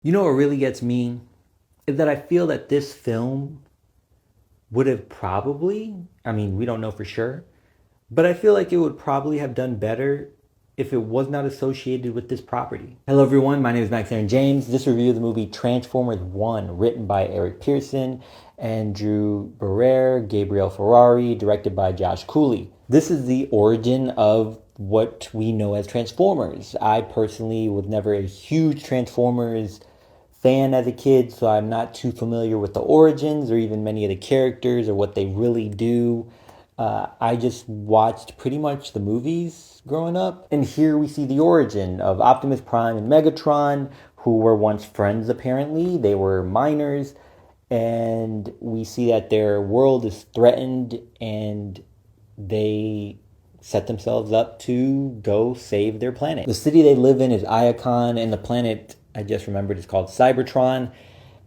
You know what really gets me is that I feel that this film would have probably, I mean, we don't know for sure, but I feel like it would probably have done better if it was not associated with this property. Hello, everyone. My name is Max Aaron James. This review of the movie Transformers 1, written by Eric Pearson, Andrew Barrere, Gabriel Ferrari, directed by Josh Cooley. This is the origin of what we know as Transformers. I personally was never a huge Transformers fan as a kid, so I'm not too familiar with the origins or even many of the characters or what they really do. I just watched pretty much the movies growing up, and here we see the origin of Optimus Prime and Megatron, who were once friends apparently. They were minors, and we see that their world is threatened and they set themselves up to go save their planet. The city they live in is Iacon, and the planet I just remembered is called Cybertron.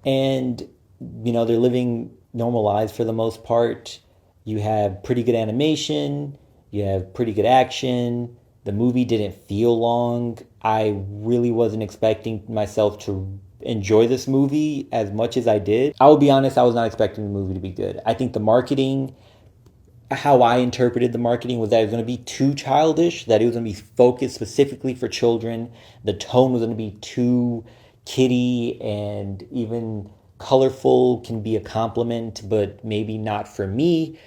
And, they're living normal lives for the most part. You have pretty good animation, you have pretty good action. The movie didn't feel long. I really wasn't expecting myself to enjoy this movie as much as I did. I will be honest, I was not expecting the movie to be good. I think the marketing, how I interpreted the marketing, was that it was going to be too childish, that it was going to be focused specifically for children. The tone was going to be too kiddie, and even colorful can be a compliment, but maybe not for me.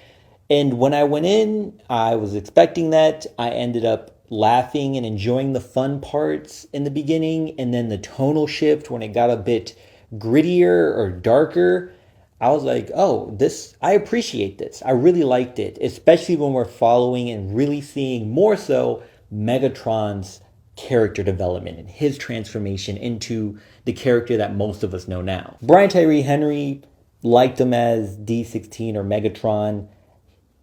And when I went in, I was expecting that. I ended up laughing and enjoying the fun parts in the beginning, and then the tonal shift when it got a bit grittier or darker, I was like, oh, I appreciate this. I really liked it, especially when we're following and really seeing more so Megatron's character development and his transformation into the character that most of us know now. Brian Tyree Henry, liked him as D16 or Megatron.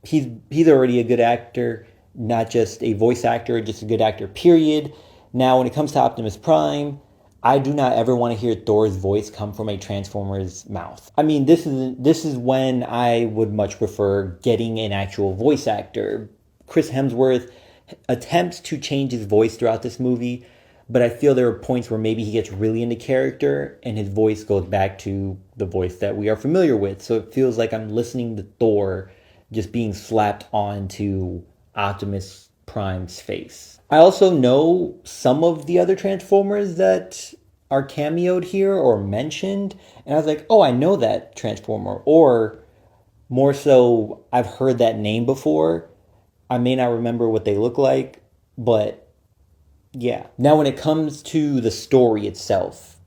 He's already a good actor, not just a voice actor, just a good actor, period. Now, when it comes to Optimus Prime, I do not ever want to hear Thor's voice come from a Transformer's mouth. I mean, this is when I would much prefer getting an actual voice actor. Chris Hemsworth attempts to change his voice throughout this movie, but I feel there are points where maybe he gets really into character and his voice goes back to the voice that we are familiar with. So it feels like I'm listening to Thor just being slapped onto Optimus Prime's face. I also know some of the other Transformers that are cameoed here or mentioned, and I was like, oh, I know that Transformer. Or more so, I've heard that name before. I may not remember what they look like, but yeah. Now, when it comes to the story itself,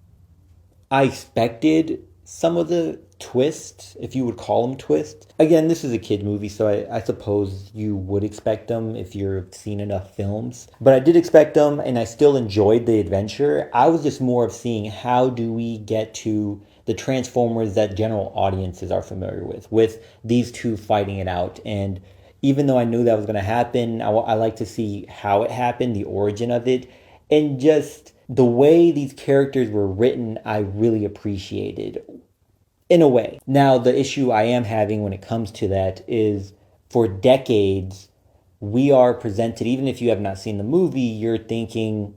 I expected some of the twists, if you would call them twists. Again, this is a kid movie, so I suppose you would expect them if you've seen enough films. But I did expect them, and I still enjoyed the adventure. I was just more of seeing how do we get to the Transformers that general audiences are familiar with these two fighting it out. And even though I knew that was going to happen, I like to see how it happened, the origin of it, and just the way these characters were written, I really appreciated in a way. Now, the issue I am having when it comes to that is for decades, we are presented, even if you have not seen the movie, you're thinking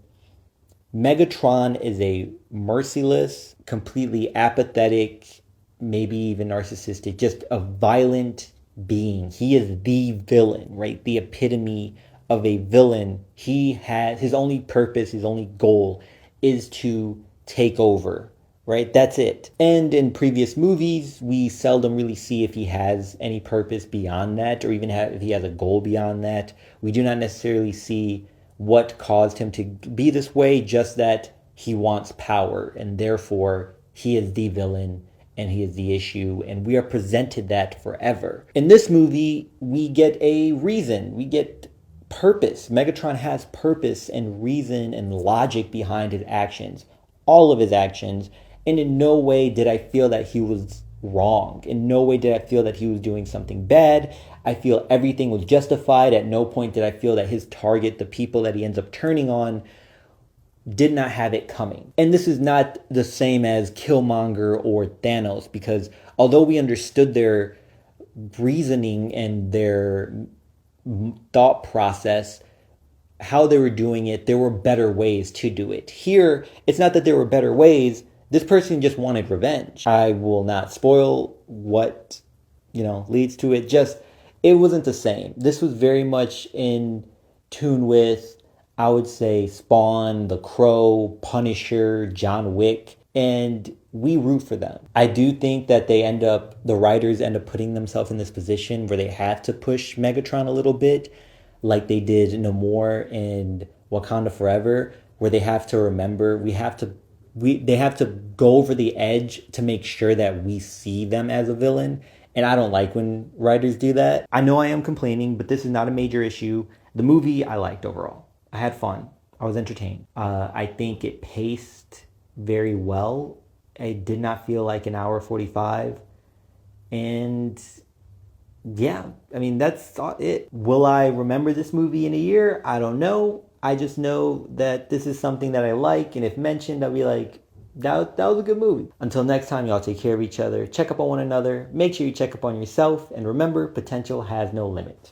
Megatron is a merciless, completely apathetic, maybe even narcissistic, just a violent being. He is the villain, right? The epitome of a villain. He has his only purpose, his only goal is to take over, right? That's it. And in previous movies, we seldom really see if he has any purpose beyond that, or even if he has a goal beyond that. We do not necessarily see what caused him to be this way, just that he wants power, and therefore he is the villain and he is the issue, and we are presented that forever. In this movie, we get a reason, we get purpose. Megatron has purpose and reason and logic behind his actions, all of his actions, and in no way did I feel that he was wrong. In no way did I feel that he was doing something bad. I feel everything was justified. At no point did I feel that his target, the people that he ends up turning on, did not have it coming. And this is not the same as Killmonger or Thanos, because although we understood their reasoning and their thought process, how they were doing it, there were better ways to do it. Here, it's not that there were better ways, This person just wanted revenge. I will not spoil what, leads to it. Just, it wasn't the same. This was very much in tune with, I would say, Spawn, The Crow, Punisher, John Wick, and we root for them. I do think that the writers end up putting themselves in this position where they have to push Megatron a little bit, like they did Namor and Wakanda Forever, where they have to remember, they have to go over the edge to make sure that we see them as a villain. And I don't like when writers do that. I know I am complaining, but this is not a major issue. The movie I liked overall. I had fun. I was entertained. I think it paced very well. It did not feel like an hour 45. And yeah, I mean, that's it. Will I remember this movie in a year? I don't know. I just know that this is something that I like. And if mentioned, I'll be like, that was a good movie. Until next time, y'all take care of each other. Check up on one another. Make sure you check up on yourself. And remember, potential has no limit.